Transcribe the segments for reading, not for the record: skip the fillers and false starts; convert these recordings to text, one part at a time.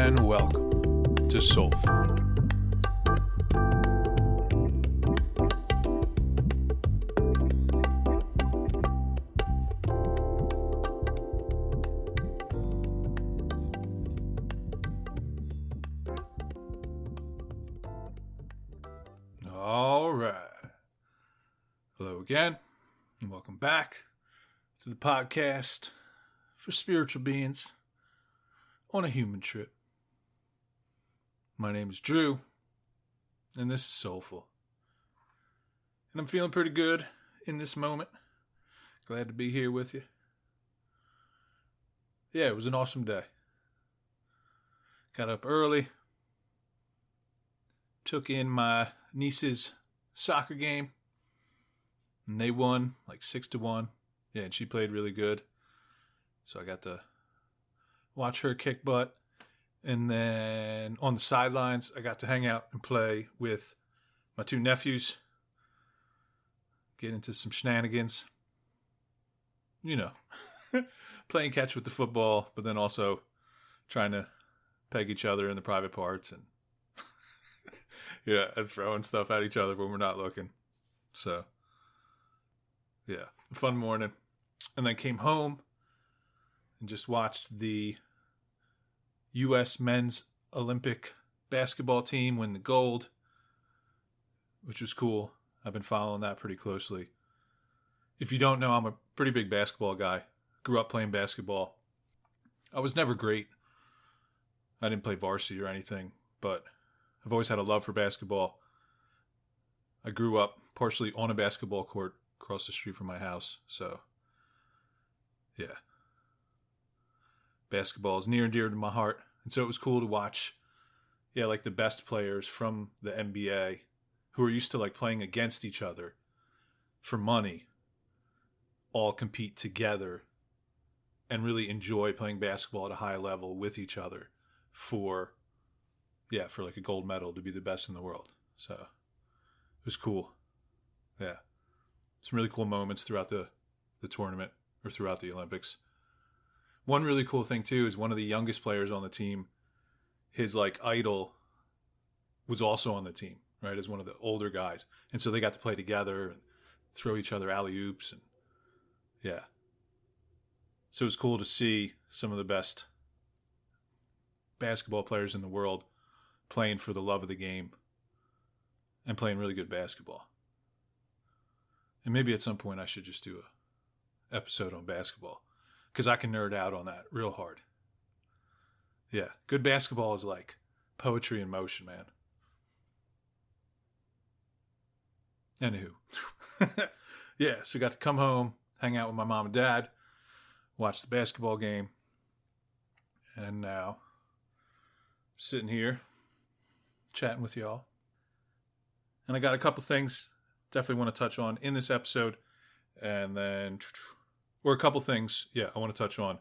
and welcome to Soulful. All right. Hello again, and welcome back to the podcast for spiritual beings on a human trip. My name is Drew, and this is Soulful. And I'm feeling pretty good in this moment. Glad to be here with you. Yeah, it was an awesome day. Got up early, took in my niece's soccer game, and they won like 6-1. Yeah, and she played really good. So I got to watch her kick butt. And then on the sidelines, I got to hang out and play with my two nephews. Get into some shenanigans. You know, playing catch with the football, but then also trying to peg each other in the private parts and yeah, and throwing stuff at each other when we're not looking. So, yeah, fun morning. And then came home and just watched the U.S. men's Olympic basketball team win the gold, which was cool. I've been following that pretty closely. If you don't know, I'm a pretty big basketball guy. Grew up playing basketball. I was never great. I didn't play varsity or anything, but I've always had a love for basketball. I grew up partially on a basketball court across the street from my house, so yeah. Basketball is near and dear to my heart, and so it was cool to watch, like the best players from the NBA who are used to like playing against each other for money all compete together and really enjoy playing basketball at a high level with each other for like a gold medal, to be the best in the world. So it was cool. Yeah. Some really cool moments throughout the tournament or throughout the Olympics. One really cool thing too is one of the youngest players on the team, his like idol was also on the team, right? As one of the older guys. And so they got to play together and throw each other alley-oops and yeah. So it was cool to see some of the best basketball players in the world playing for the love of the game and playing really good basketball. And maybe at some point I should just do an episode on basketball because I can nerd out on that real hard. Yeah, good basketball is like poetry in motion, man. Anywho. Yeah, so got to come home, hang out with my mom and dad, watch the basketball game, and now sitting here chatting with y'all. And I got a couple things definitely want to touch on in this episode, and then a couple things I want to touch on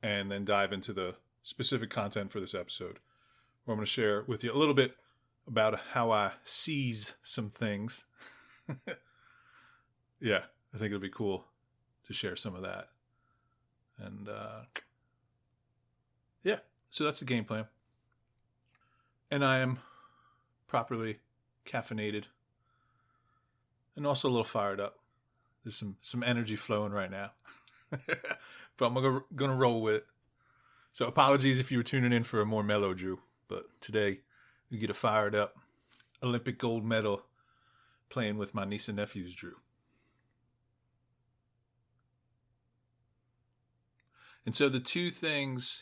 and then dive into the specific content for this episode, where I'm going to share with you a little bit about how I seize some things. Yeah, I think it'll be cool to share some of that. And so that's the game plan. And I am properly caffeinated and also a little fired up. There's some energy flowing right now. But I'm going to roll with it. So apologies if you were tuning in for a more mellow Drew. But today, you get a fired up Olympic gold medal playing with my niece and nephews, Drew. And so the two things,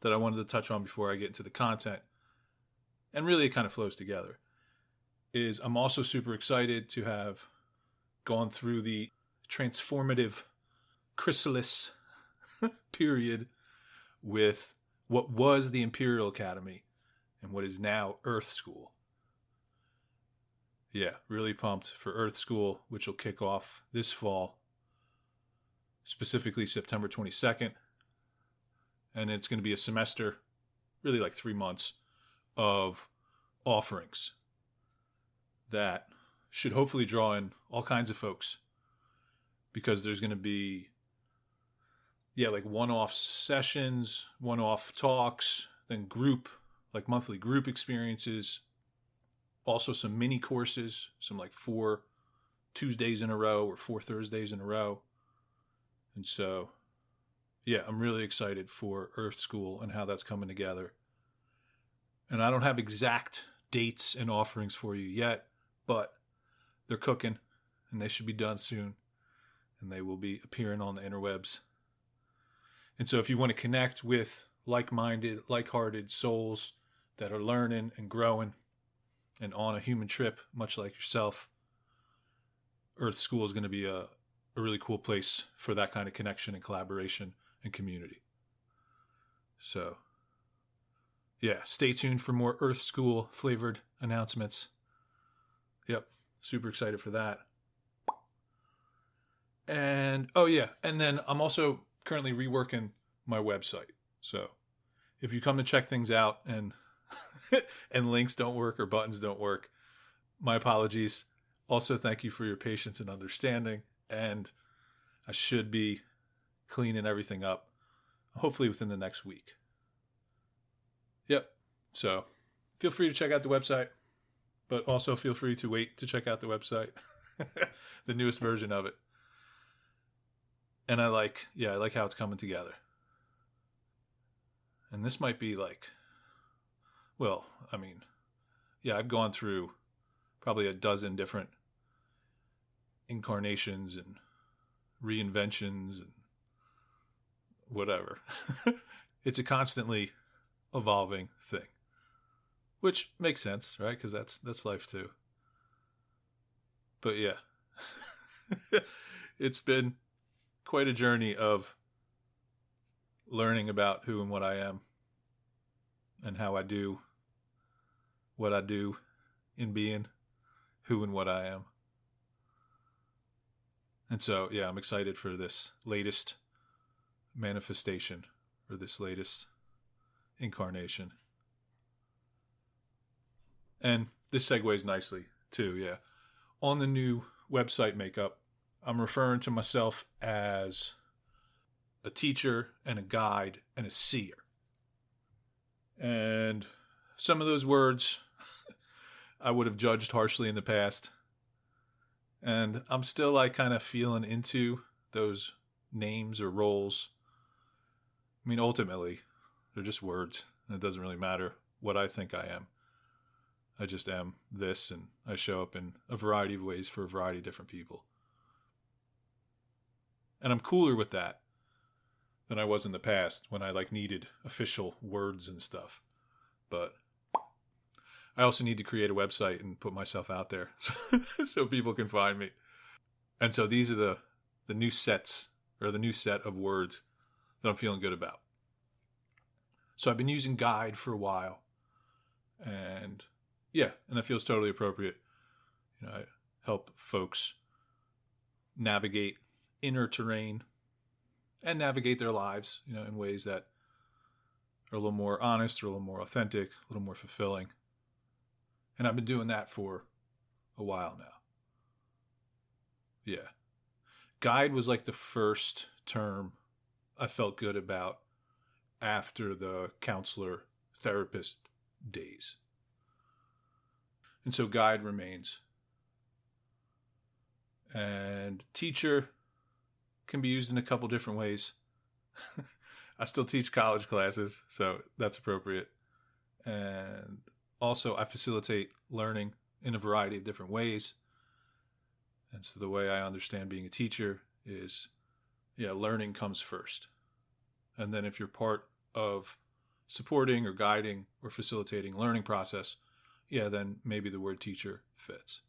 that I wanted to touch on before I get into the content, and really it kind of flows together, is I'm also super excited to have gone through the transformative chrysalis period with what was the Imperial Academy and what is now Earth School. Yeah, really pumped for Earth School, which will kick off this fall, specifically September 22nd. And it's going to be a semester, really like 3 months, of offerings that should hopefully draw in all kinds of folks, because there's going to be like one-off sessions, one-off talks. then group, like monthly group experiences, also some mini courses, some like 4 Tuesdays in a row or 4 Thursdays in a row. And so, yeah, I'm really excited for Earth School and how that's coming together. And I don't have exact dates and offerings for you yet, but they're cooking and they should be done soon. And they will be appearing on the interwebs. And so if you want to connect with like-minded, like-hearted souls that are learning and growing and on a human trip, much like yourself, Earth School is going to be a really cool place for that kind of connection and collaboration and community. So, yeah, stay tuned for more Earth School flavored announcements. Yep, super excited for that. And, oh yeah, and then I'm also currently reworking my website. So if you come to check things out and and links don't work or buttons don't work, my apologies. Also, thank you for your patience and understanding. And I should be cleaning everything up, hopefully within the next week. Yep. So feel free to check out the website, but also feel free to wait to check out the website, the newest version of it. And I like how it's coming together. And this might be like, well, I mean, yeah, I've gone through probably a dozen different incarnations and reinventions and whatever. It's a constantly evolving thing, which makes sense, right? Because that's life too. But yeah, it's been quite a journey of learning about who and what I am and how I do what I do in being who and what I am. And so, yeah, I'm excited for this latest manifestation or this latest incarnation. And this segues nicely too, yeah. On the new website makeup, I'm referring to myself as a teacher and a guide and a seer. And some of those words I would have judged harshly in the past. And I'm still like kind of feeling into those names or roles. I mean, ultimately, they're just words. And it doesn't really matter what I think I am. I just am this, and I show up in a variety of ways for a variety of different people. And I'm cooler with that than I was in the past when I like needed official words and stuff. But I also need to create a website and put myself out there so people can find me. And so these are the new sets or the new set of words that I'm feeling good about. So I've been using guide for a while, and yeah, and that feels totally appropriate. You know, I help folks navigate inner terrain and navigate their lives, you know, in ways that are a little more honest, or a little more authentic, a little more fulfilling. And I've been doing that for a while now. Yeah. Guide was like the first term I felt good about after the counselor therapist days. And so guide remains. And teacher can be used in a couple different ways. I still teach college classes, so that's appropriate. And also I facilitate learning in a variety of different ways. And so the way I understand being a teacher is, yeah, learning comes first. And then if you're part of supporting or guiding or facilitating learning process, yeah, then maybe the word teacher fits.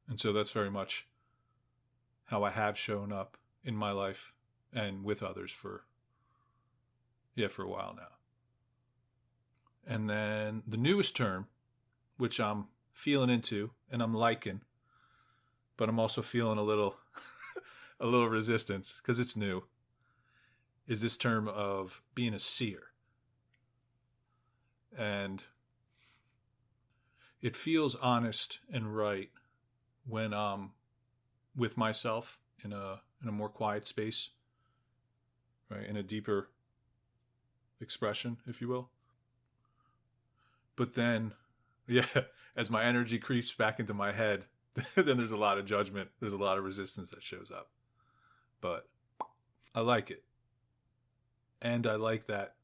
And so that's very much how I have shown up in my life and with others for a while now. And then the newest term, which I'm feeling into and I'm liking, but I'm also feeling a little resistance because it's new, is this term of being a seer. And it feels honest and right when I'm with myself in a more quiet space, right? In a deeper expression, if you will. But then, yeah, as my energy creeps back into my head, then there's a lot of judgment. There's a lot of resistance that shows up. But I like it. And I like that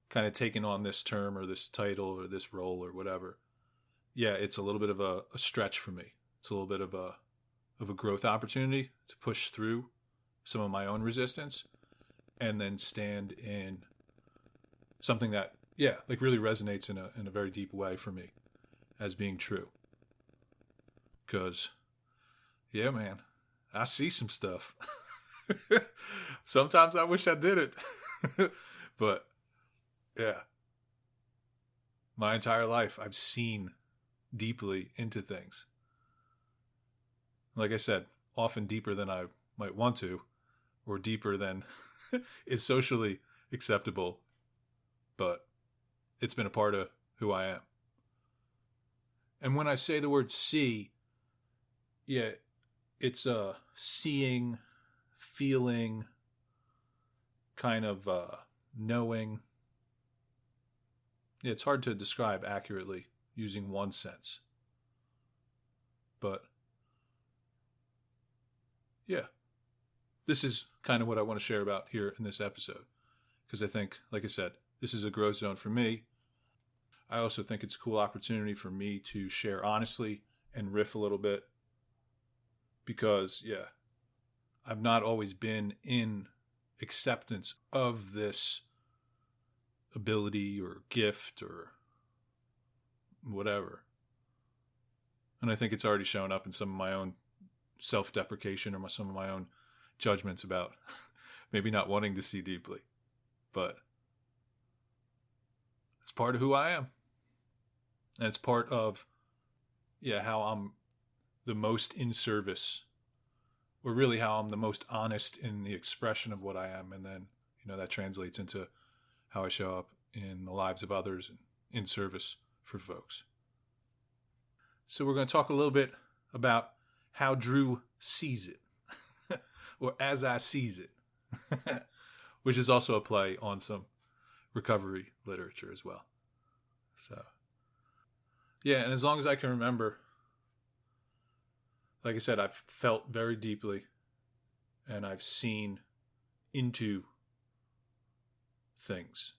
kind of taking on this term or this title or this role or whatever. Yeah, it's a little bit of a stretch for me. It's a little bit of a growth opportunity to push through some of my own resistance and then stand in something that, yeah, like really resonates in a very deep way for me as being true. Because, yeah, man, I see some stuff. Sometimes I wish I didn't. But, yeah, my entire life I've seen deeply into things. Like I said, often deeper than I might want to, or deeper than is socially acceptable. But it's been a part of who I am. And when I say the word see, yeah, it's a seeing, feeling, kind of knowing. Yeah, it's hard to describe accurately using one sense. But yeah, this is kind of what I want to share about here in this episode. Because I think, like I said, this is a growth zone for me. I also think it's a cool opportunity for me to share honestly and riff a little bit. Because, yeah, I've not always been in acceptance of this ability or gift or whatever. And I think it's already shown up in some of my own self-deprecation or some of my own judgments about maybe not wanting to see deeply. But it's part of who I am. And it's part of, yeah, how I'm the most in service, or really how I'm the most honest in the expression of what I am. And then, that translates into how I show up in the lives of others and in service for folks. So we're going to talk a little bit about how Drew sees it, or as I sees it, which is also a play on some recovery literature as well. So, yeah, and as long as I can remember, like I said, I've felt very deeply and I've seen into things,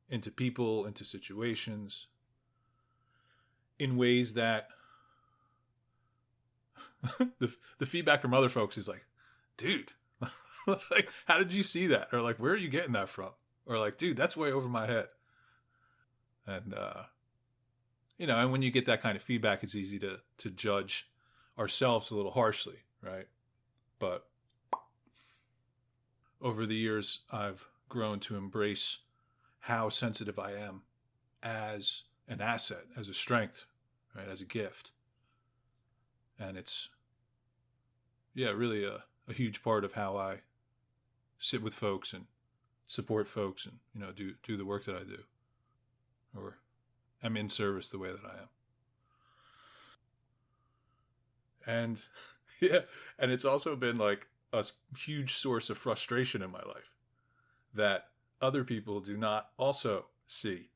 into people, into situations, in ways that the feedback from other folks is like, dude, like, how did you see that? Or like, where are you getting that from? Or like, dude, that's way over my head. And, and when you get that kind of feedback, it's easy to judge ourselves a little harshly, right? But over the years, I've grown to embrace how sensitive I am as an asset, as a strength, right? As a gift. And it's, yeah, really a huge part of how I sit with folks and support folks and, do the work that I do. Or am in service the way that I am. And yeah, and it's also been like a huge source of frustration in my life that other people do not also see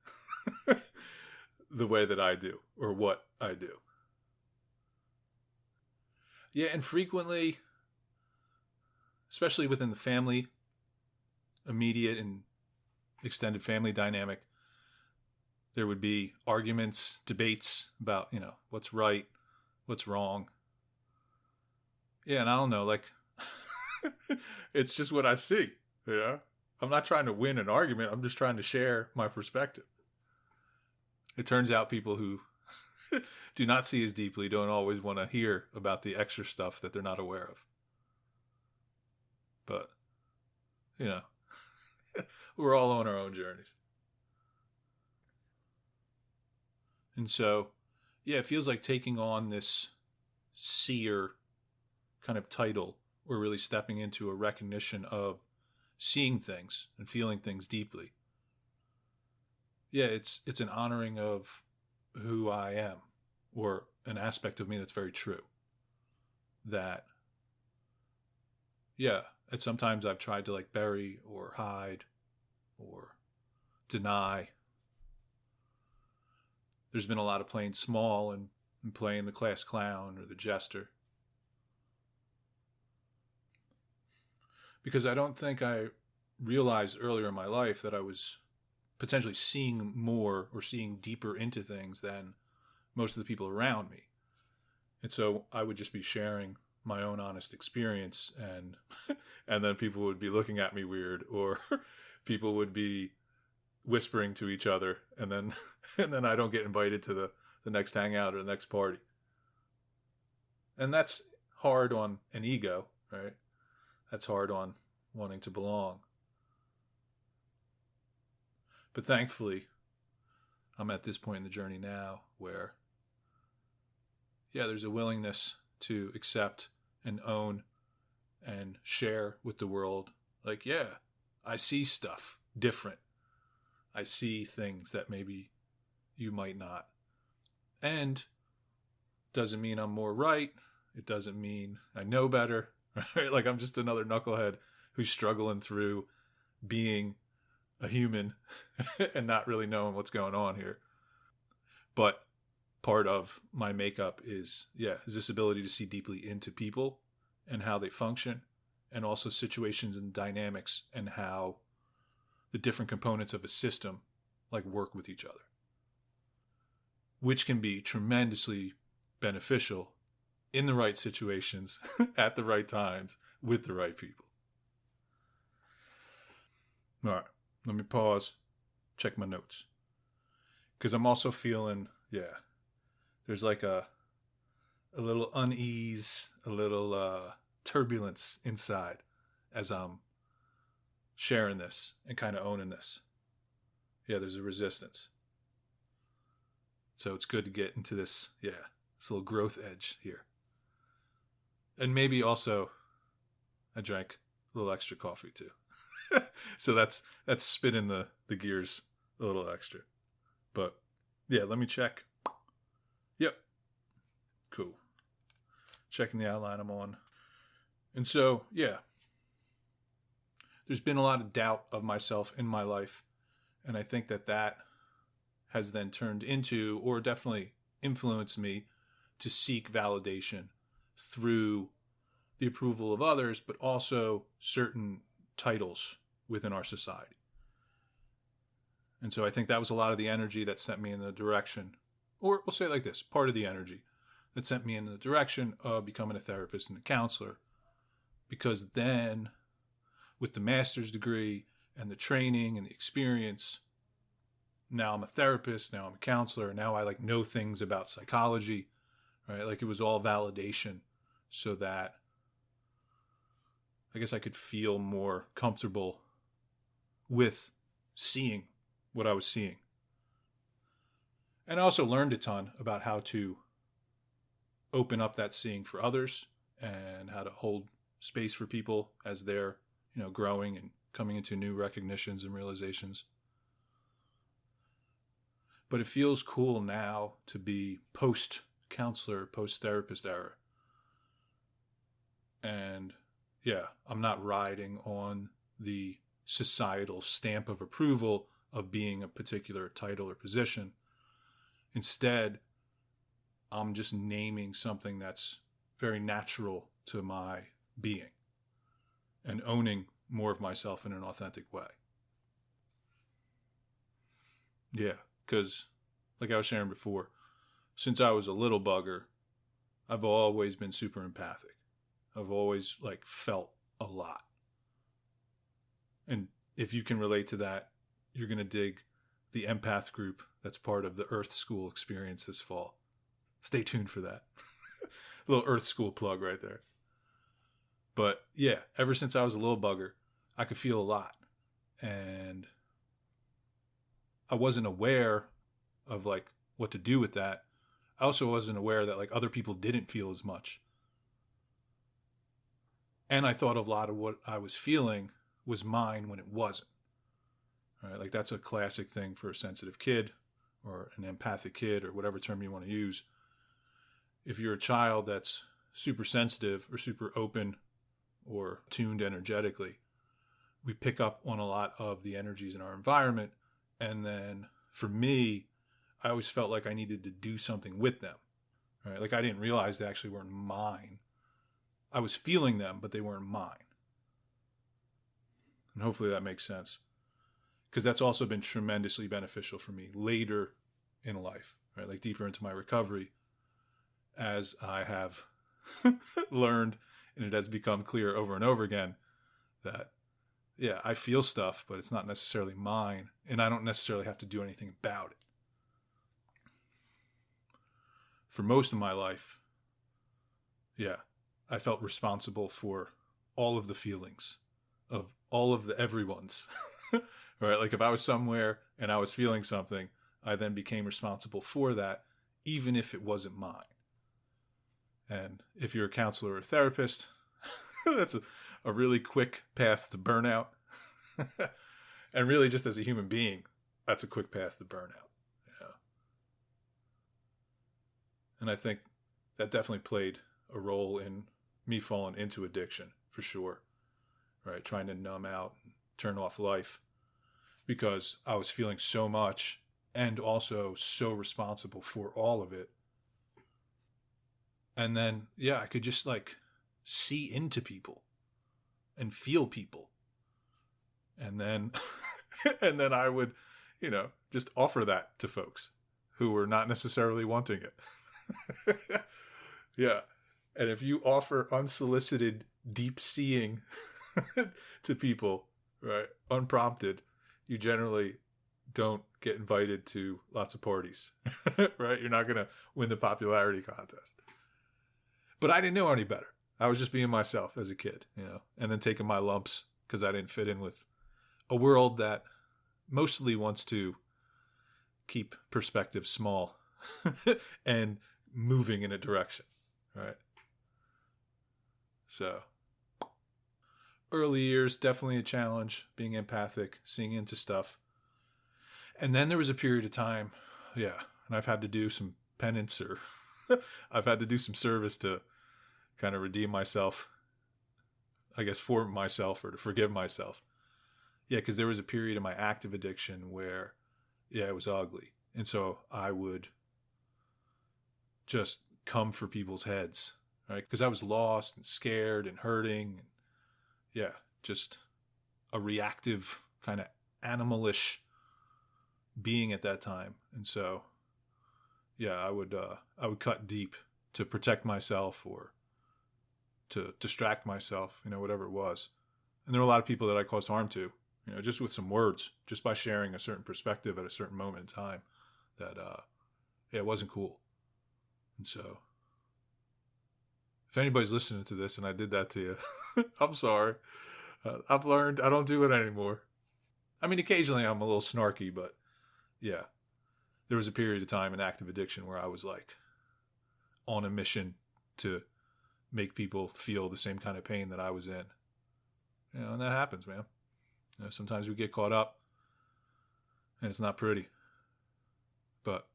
the way that I do or what I do. Yeah, and frequently, especially within the family, immediate and extended family dynamic, there would be arguments, debates about, what's right, what's wrong. Yeah, and I don't know, like, it's just what I see, I'm not trying to win an argument. I'm just trying to share my perspective. It turns out people who do not see as deeply don't always want to hear about the extra stuff that they're not aware of. But, we're all on our own journeys. And so, yeah, it feels like taking on this seer kind of title, or really stepping into a recognition of seeing things and feeling things deeply. Yeah, it's an honoring of who I am, or an aspect of me that's very true. That, yeah, at sometimes I've tried to like bury or hide or deny. There's been a lot of playing small and playing the class clown or the jester. Because I don't think I realized earlier in my life that I was potentially seeing more or seeing deeper into things than most of the people around me. And so I would just be sharing my own honest experience, and and then people would be looking at me weird, or people would be whispering to each other, and then and then I don't get invited to the next hangout or the next party. And that's hard on an ego, right? That's hard on wanting to belong. But thankfully, I'm at this point in the journey now where, yeah, there's a willingness to accept and own and share with the world. Like, yeah, I see stuff different. I see things that maybe you might not. And doesn't mean I'm more right. It doesn't mean I know better. Right? Like, I'm just another knucklehead who's struggling through being a human and not really knowing what's going on here. But part of my makeup is this ability to see deeply into people and how they function, and also situations and dynamics and how the different components of a system like work with each other, which can be tremendously beneficial in the right situations at the right times with the right people. All right, let me pause, check my notes, because I'm also feeling, there's like a little unease, a little turbulence inside as I'm sharing this and kind of owning this. Yeah, there's a resistance. So it's good to get into this little growth edge here. And maybe also I drank a little extra coffee too. So that's spinning the gears a little extra. But yeah, let me check. Yep. Cool. Checking the outline I'm on. And so, there's been a lot of doubt of myself in my life. And I think that has then turned into, or definitely influenced me to seek validation through the approval of others, but also certain titles within our society. And so I think that was a lot of the energy that sent me in the direction, or we'll say it like this, part of the energy that sent me in the direction of becoming a therapist and a counselor. Because then with the master's degree and the training and the experience, now I'm a therapist, now I'm a counselor, now I know things about psychology, right? Like, it was all validation so that I guess I could feel more comfortable with seeing what I was seeing. And I also learned a ton about how to open up that seeing for others and how to hold space for people as they're, growing and coming into new recognitions and realizations. But it feels cool now to be post-counselor, post-therapist era. And I'm not riding on the societal stamp of approval of being a particular title or position. Instead, I'm just naming something that's very natural to my being and owning more of myself in an authentic way. Yeah, because like I was sharing before, since I was a little bugger, I've always been super empathic. I've always felt a lot. And if you can relate to that, you're going to dig the empath group that's part of the Earth School experience this fall. Stay tuned for that. A little Earth School plug right there. But ever since I was a little bugger, I could feel a lot. And I wasn't aware of what to do with that. I also wasn't aware that other people didn't feel as much. And I thought a lot of what I was feeling was mine when it wasn't. Right? That's a classic thing for a sensitive kid or an empathic kid or whatever term you want to use. If you're a child that's super sensitive or super open or tuned energetically, we pick up on a lot of the energies in our environment And then for me, I always felt like I needed to do something with them, right? Like I didn't realize they actually weren't mine. I was feeling them, but they weren't mine. And hopefully that makes sense. Because that's also been tremendously beneficial for me later in life, right? Like deeper into my recovery, as I have learned, and it has become clear over and over again that, yeah, I feel stuff, but it's not necessarily mine, and I don't necessarily have to do anything about it. For most of my life, yeah, I felt responsible for all of the feelings of all of the everyone's, right? Like if I was somewhere and I was feeling something, I then became responsible for that, even if it wasn't mine. And if you're a counselor or a therapist, that's a really quick path to burnout. And really just as a human being, that's a quick path to burnout. Yeah. And I think that definitely played a role in me falling into addiction for sure. Right? Trying to numb out and turn off life because I was feeling so much and also so responsible for all of it. And then, yeah, I could just like see into people and feel people. And then, and then I would, just offer that to folks who were not necessarily wanting it. Yeah. And if you offer unsolicited deep seeing to people, right, unprompted, you generally don't get invited to lots of parties, right? You're not going to win the popularity contest. But I didn't know any better. I was just being myself as a kid, and then taking my lumps because I didn't fit in with a world that mostly wants to keep perspective small and moving in a direction, right? So early years, definitely a challenge, being empathic, seeing into stuff. And then there was a period of time, yeah, and I've had to do some penance or I've had to do some service to kind of redeem myself, I guess, for myself or to forgive myself. Yeah, because there was a period in my active addiction where, yeah, it was ugly. And so I would just come for people's heads, right? Because I was lost and scared and hurting. And yeah, just a reactive kind of animalish being at that time. And so, yeah, I would cut deep to protect myself or to distract myself, whatever it was. And there were a lot of people that I caused harm to, just with some words, just by sharing a certain perspective at a certain moment in time that, yeah, it wasn't cool. And so if anybody's listening to this and I did that to you, I'm sorry. I've learned I don't do it anymore. I mean, occasionally I'm a little snarky, but yeah, there was a period of time in active addiction where I was like on a mission to make people feel the same kind of pain that I was in. And that happens, man. Sometimes we get caught up and it's not pretty. But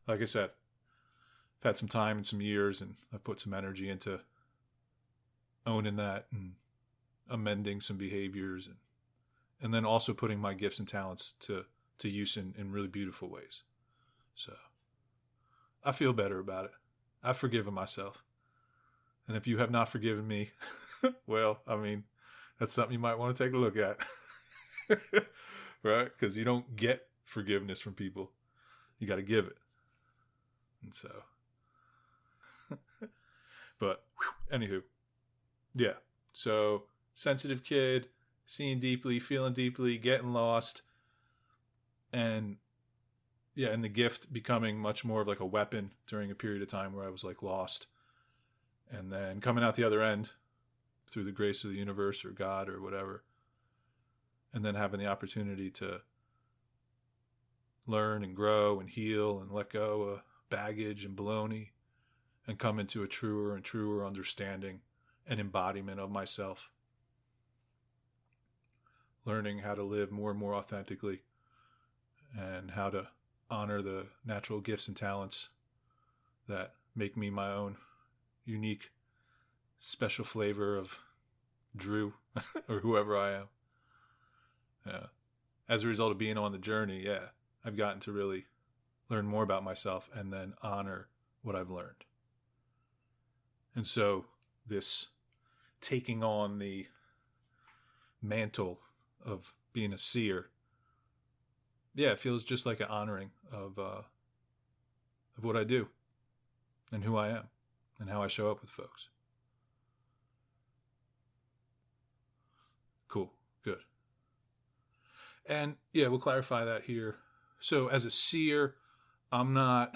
like I said, I've had some time and some years and I've put some energy into owning that and amending some behaviors and then also putting my gifts and talents to use in really beautiful ways. So I feel better about it. I've forgiven myself. And if you have not forgiven me, well, I mean, that's something you might want to take a look at. Right? Because you don't get forgiveness from people. You got to give it. And so, but anywho, yeah. So sensitive kid, seeing deeply, feeling deeply, getting lost. And yeah, and the gift becoming much more of like a weapon during a period of time where I was like lost. And then coming out the other end through the grace of the universe or God or whatever. And then having the opportunity to learn and grow and heal and let go of baggage and baloney and come into a truer and truer understanding and embodiment of myself. Learning how to live more and more authentically and how to honor the natural gifts and talents that make me my own unique, special flavor of Drew or whoever I am. Yeah. as a result of being on the journey, yeah, I've gotten to really learn more about myself and then honor what I've learned. And so this taking on the mantle of being a seer, yeah, it feels just like an honoring of what I do and who I am and how I show up with folks. Cool. Good. And yeah, we'll clarify that here. So as a seer, I'm not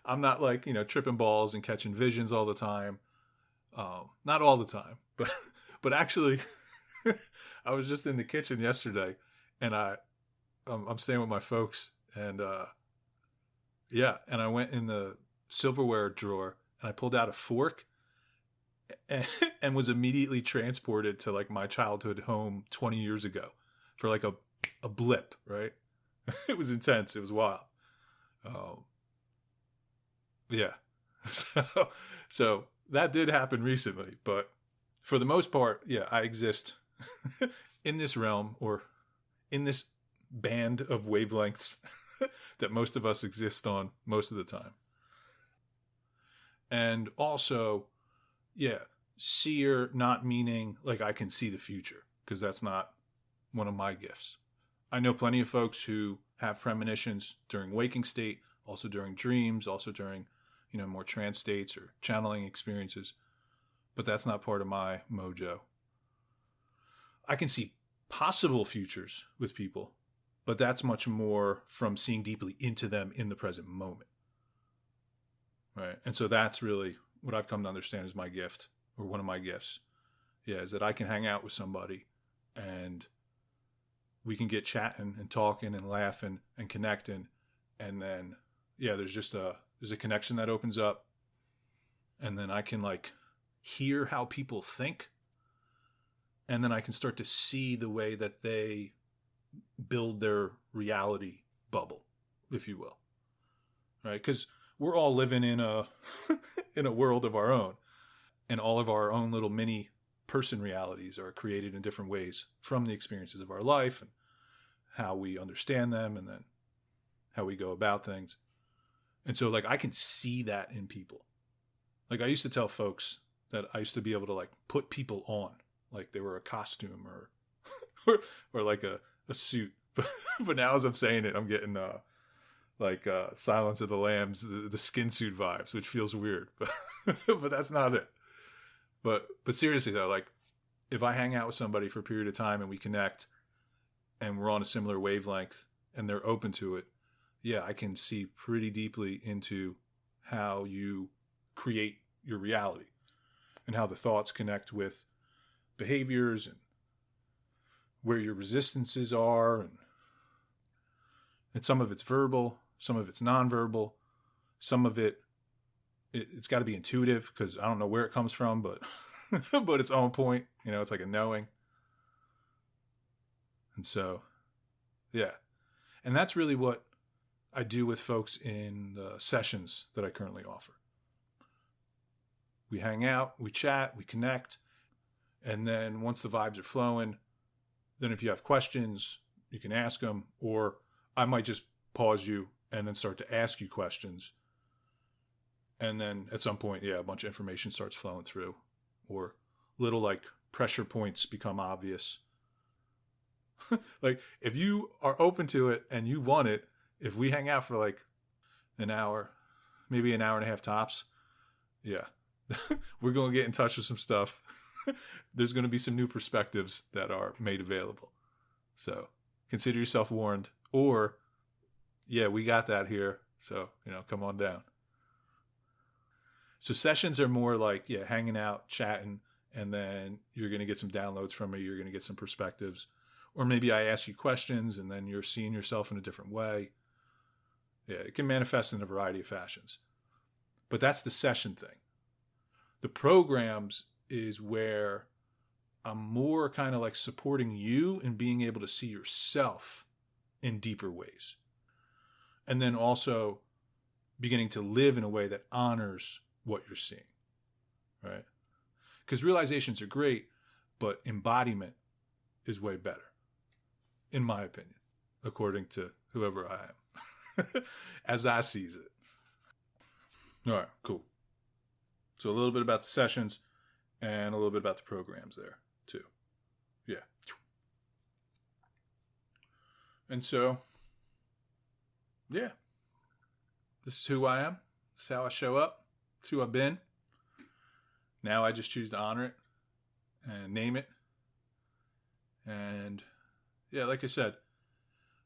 I'm not like, tripping balls and catching visions all the time. Not all the time, but actually I was just in the kitchen yesterday, and I'm staying with my folks, and and I went in the silverware drawer and I pulled out a fork and was immediately transported to like my childhood home 20 years ago for like a blip, right? It was intense. It was wild. Yeah. So that did happen recently, but for the most part, yeah, I exist in this realm, or in this band of wavelengths that most of us exist on most of the time. And also, yeah, seer, not meaning like I can see the future, because that's not one of my gifts. I know plenty of folks who have premonitions during waking state, also during dreams, also during, more trance states or channeling experiences, but that's not part of my mojo. I can see possible futures with people, but that's much more from seeing deeply into them in the present moment. Right. And so that's really what I've come to understand is my gift, or one of my gifts. Yeah, is that I can hang out with somebody and we can get chatting and talking and laughing and connecting. And then, yeah, there's a connection that opens up. And then I can like hear how people think. And then I can start to see the way that they build their reality bubble, if you will. Right? Because we're all living in a in a world of our own, and all of our own little mini person realities are created in different ways from the experiences of our life and how we understand them, and then how we go about things. And so like I can see that in people. Like I used to tell folks that I used to be able to like put people on, like they were a costume or like a suit. But now as I'm saying it, I'm getting Silence of the Lambs, the skin suit vibes, which feels weird, but that's not it. But seriously though, like if I hang out with somebody for a period of time and we connect and we're on a similar wavelength and they're open to it, yeah, I can see pretty deeply into how you create your reality and how the thoughts connect with behaviors and where your resistances are. And some of it's verbal, some of it's nonverbal, some of it's got to be intuitive, because I don't know where it comes from, but but it's on point. It's like a knowing. And so, yeah. And that's really what I do with folks in the sessions that I currently offer. We hang out, we chat, we connect, and then once the vibes are flowing, then if you have questions, you can ask them, or I might just pause you and then start to ask you questions. And then at some point, yeah, a bunch of information starts flowing through, or little like pressure points become obvious. Like if you are open to it and you want it, if we hang out for like an hour, maybe an hour and a half tops, yeah, we're going to get in touch with some stuff. There's going to be some new perspectives that are made available. So consider yourself warned, or yeah, we got that here. So, come on down. So sessions are more like, yeah, hanging out, chatting, and then you're going to get some downloads from me. You're going to get some perspectives, or maybe I ask you questions and then you're seeing yourself in a different way. Yeah, it can manifest in a variety of fashions, but that's the session thing. The programs is where I'm more kind of like supporting you in being able to see yourself in deeper ways. And then also beginning to live in a way that honors what you're seeing, right? Because realizations are great, but embodiment is way better, in my opinion. according to whoever I am, as I sees it. All right, cool. So a little bit about the sessions and a little bit about the programs there too. Yeah. And so, yeah, this is who I am. This is how I show up. It's who I've been. Now I just choose to honor it and name it. And yeah, like I said,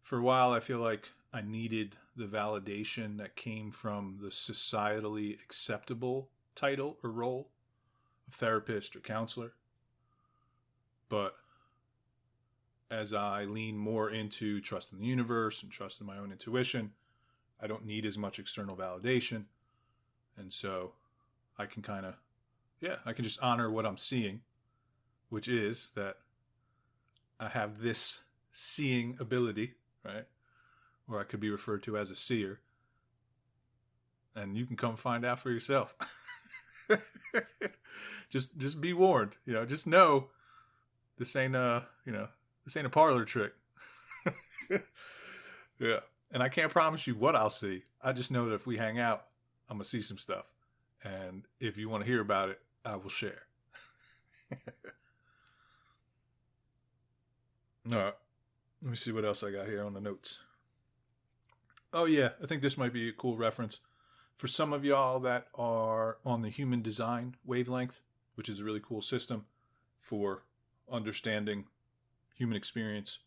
for a while I feel like I needed the validation that came from the societally acceptable title or role of therapist or counselor. But as I lean more into trust in the universe and trust in my own intuition, I don't need as much external validation. And so I can I can just honor what I'm seeing, which is that I have this seeing ability, right? Or I could be referred to as a seer. And you can come find out for yourself. just be warned, just know this ain't a parlor trick. Yeah. And I can't promise you what I'll see. I just know that if we hang out, I'm going to see some stuff. And if you want to hear about it, I will share. All right. Let me see what else I got here on the notes. Oh, yeah. I think this might be a cool reference for some of y'all that are on the human design wavelength, which is a really cool system for understanding human experience.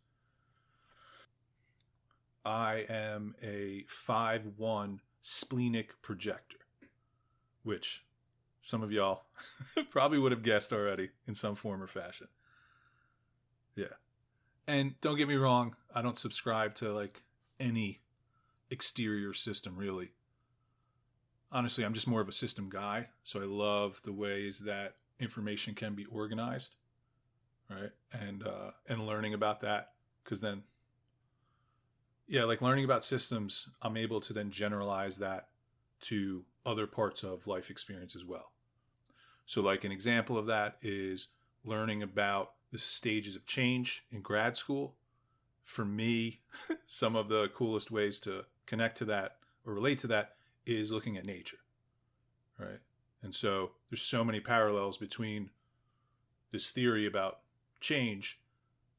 I am a 5/1 splenic projector, which some of y'all probably would have guessed already in some form or fashion. Yeah. And don't get me wrong, I don't subscribe to like any exterior system really. Honestly, I'm just more of a system guy. So I love the ways that information can be organized, right? And learning about that, because then, yeah, like learning about systems, I'm able to then generalize that to other parts of life experience as well. So like an example of that is learning about the stages of change in grad school. For me, some of the coolest ways to connect to that or relate to that is looking at nature, right? And so there's so many parallels between this theory about change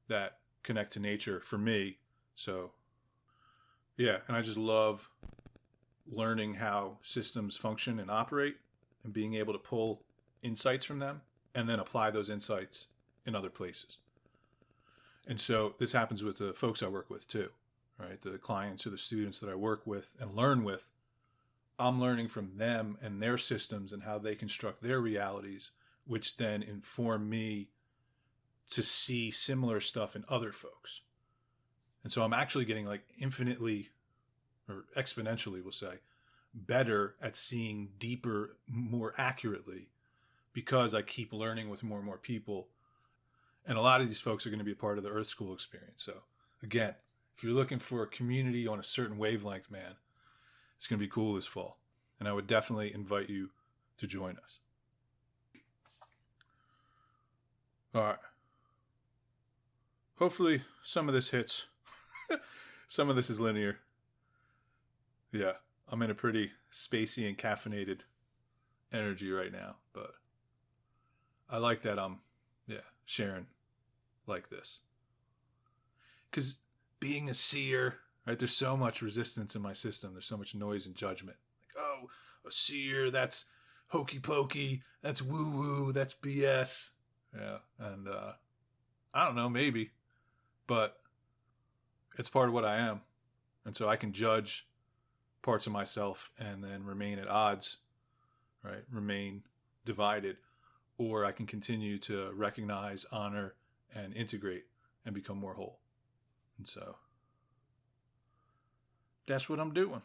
that connect to nature for me. So yeah, and I just love learning how systems function and operate and being able to pull insights from them and then apply those insights in other places. And so this happens with the folks I work with too, right? The clients or the students that I work with and learn with, I'm learning from them and their systems and how they construct their realities, which then inform me to see similar stuff in other folks. And so I'm actually getting like infinitely or exponentially, we'll say, better at seeing deeper, more accurately because I keep learning with more and more people. And a lot of these folks are going to be a part of the Earth School experience. So again, if you're looking for a community on a certain wavelength, man, it's going to be cool this fall. And I would definitely invite you to join us. All right. Hopefully some of this hits. Some of this is linear. Yeah, I'm in a pretty spacey and caffeinated energy right now, but I like that I'm sharing like this. Because being a seer, right, there's so much resistance in my system. There's so much noise and judgment. Like, oh, a seer, that's hokey pokey, that's woo woo, that's BS. Yeah, and I don't know, maybe, but it's part of what I am. And so I can judge parts of myself and then remain at odds, right? Remain divided. Or I can continue to recognize, honor, and integrate and become more whole. And so that's what I'm doing.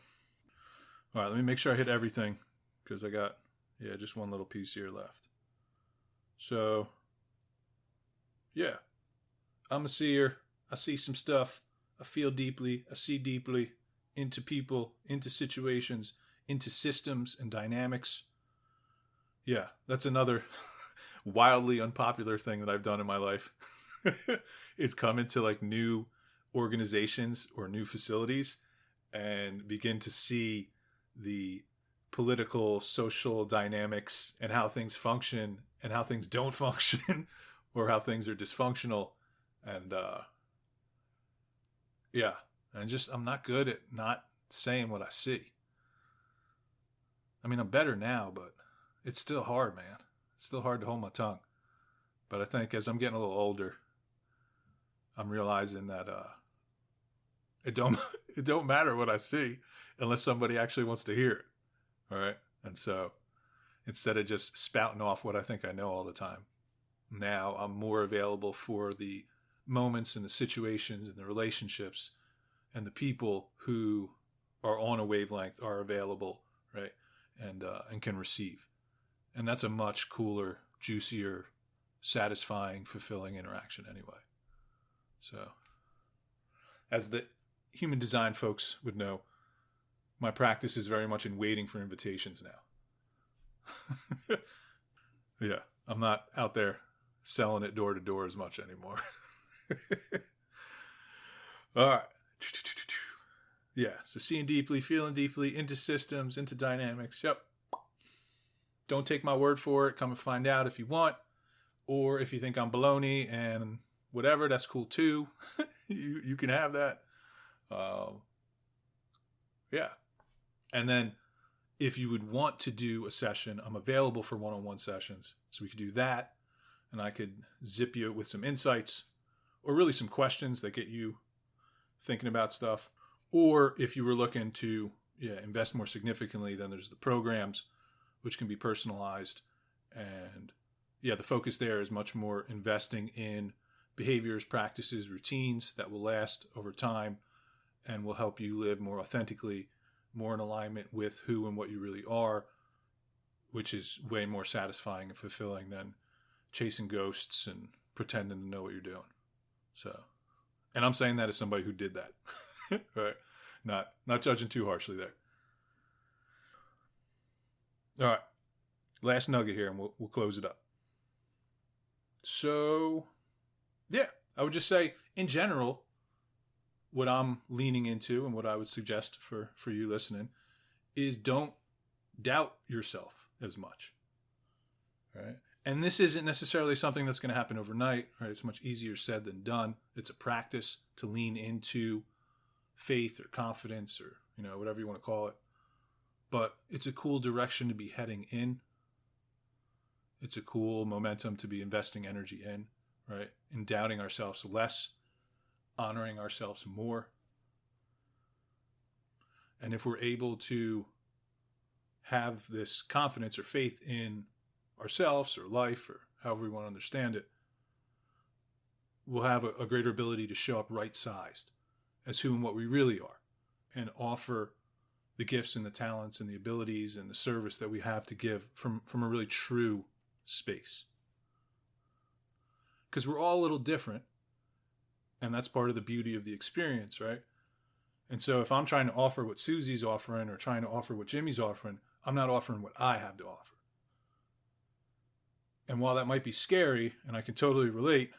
All right, let me make sure I hit everything because I got, just one little piece here left. So, yeah, I'm a seer. I see some stuff. I feel deeply. I see deeply into people, into situations, into systems and dynamics. Yeah, that's another wildly unpopular thing that I've done in my life. Is come into like new organizations or new facilities and begin to see the political, social dynamics and how things function and how things don't function or how things are dysfunctional. And I'm not good at not saying what I see. I mean, I'm better now, but it's still hard, man. It's still hard to hold my tongue. But I think as I'm getting a little older, I'm realizing that it don't matter what I see unless somebody actually wants to hear it. All right. And so instead of just spouting off what I think I know all the time, now I'm more available for the moments and the situations and the relationships and the people who are on a wavelength are available, right? And can receive. And that's a much cooler, juicier, satisfying, fulfilling interaction anyway. So as the human design folks would know, my practice is very much in waiting for invitations now. Yeah, I'm not out there selling it door to door as much anymore. All right. Yeah, so seeing deeply, feeling deeply, into systems, into dynamics. Yep. Don't take my word for it. Come and find out if you want. Or if you think I'm baloney and whatever, that's cool too. You can have that. Yeah. And then if you would want to do a session, I'm available for one-on-one sessions. So we could do that. And I could zip you with some insights or really some questions that get you thinking about stuff. Or if you were looking to invest more significantly, then there's the programs, which can be personalized. And the focus there is much more investing in behaviors, practices, routines that will last over time and will help you live more authentically, more in alignment with who and what you really are, which is way more satisfying and fulfilling than chasing ghosts and pretending to know what you're doing. So, and I'm saying that as somebody who did that, right? Not judging too harshly there. All right. Last nugget here and we'll close it up. So, I would just say in general, what I'm leaning into and what I would suggest for you listening is don't doubt yourself as much, right? And this isn't necessarily something that's going to happen overnight, right? It's much easier said than done. It's a practice to lean into faith or confidence or, whatever you want to call it. But it's a cool direction to be heading in. It's a cool momentum to be investing energy in, right? In doubting ourselves less, honoring ourselves more. And if we're able to have this confidence or faith in ourselves or life or however we want to understand it, we'll have a greater ability to show up right-sized as who and what we really are and offer the gifts and the talents and the abilities and the service that we have to give from a really true space. Because we're all a little different, and that's part of the beauty of the experience, right? And so if I'm trying to offer what Susie's offering or trying to offer what Jimmy's offering, I'm not offering what I have to offer. And while that might be scary, and I can totally relate,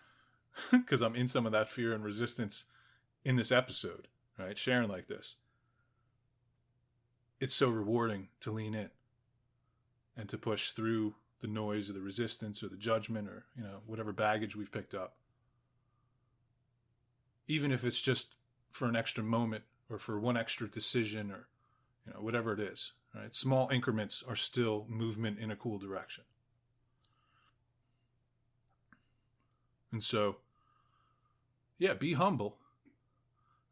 because I'm in some of that fear and resistance in this episode, right? Sharing like this. It's so rewarding to lean in and to push through the noise or the resistance or the judgment or, whatever baggage we've picked up. Even if it's just for an extra moment or for one extra decision or, whatever it is, right? Small increments are still movement in a cool direction. And so, be humble,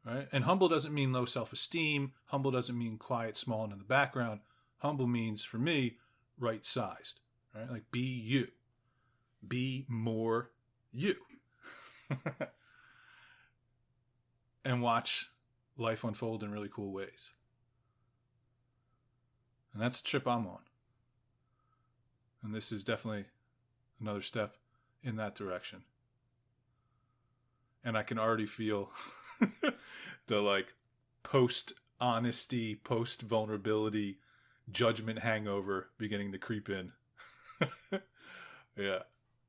right? And humble doesn't mean low self-esteem. Humble doesn't mean quiet, small, and in the background. Humble means, for me, right-sized, right? Like, be you. Be more you. And watch life unfold in really cool ways. And that's the trip I'm on. And this is definitely another step in that direction. And I can already feel the post-honesty, post-vulnerability, judgment hangover beginning to creep in. Yeah.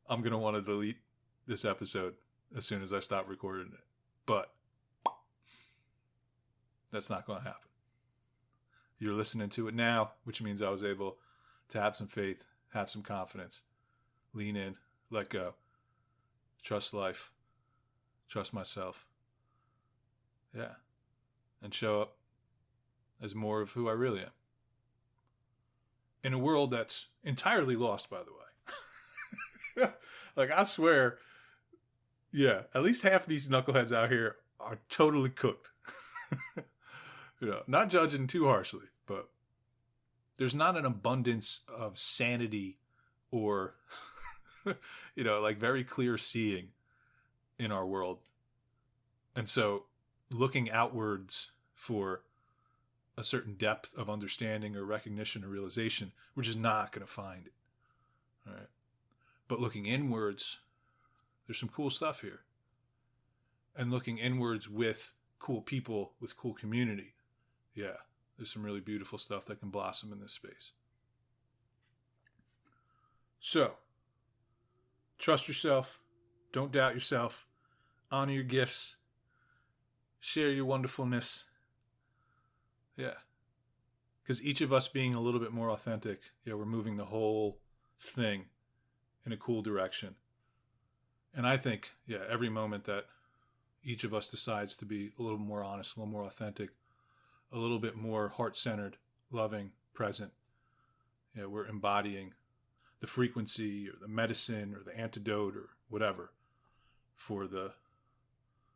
I'm going to want to delete this episode as soon as I stop recording it. But That's not going to happen. You're listening to it now, which means I was able to have some faith, have some confidence, lean in, let go, trust life, trust myself. Yeah. And show up as more of who I really am. In a world that's entirely lost, by the way. Like, I swear, yeah, at least half of these knuckleheads out here are totally cooked. Not judging too harshly, but there's not an abundance of sanity or, like very clear seeing in our world. And so looking outwards for a certain depth of understanding or recognition or realization, we're just not going to find it. All right. But looking inwards, there's some cool stuff here. And looking inwards with cool people, with cool community. Yeah, there's some really beautiful stuff that can blossom in this space. So, trust yourself. Don't doubt yourself. Honor your gifts. Share your wonderfulness. Yeah. Because each of us being a little bit more authentic, we're moving the whole thing in a cool direction. And I think, every moment that each of us decides to be a little more honest, a little more authentic, a little bit more heart-centered, loving, present, we're embodying the frequency or the medicine or the antidote or whatever for the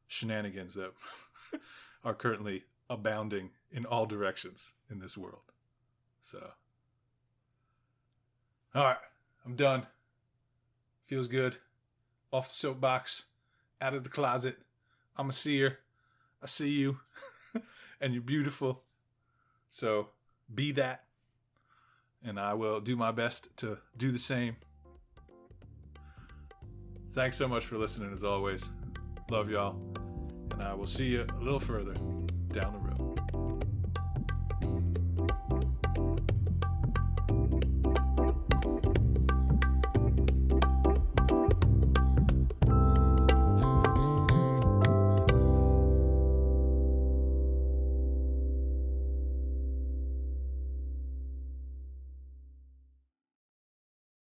shenanigans that are currently abounding in all directions in this world. So, all right, I'm done. Feels good. Off the soapbox, out of the closet. I'm a seer. I see you. And you're beautiful. So be that. And I will do my best to do the same. Thanks so much for listening as always. Love y'all. And I will see you a little further down the road.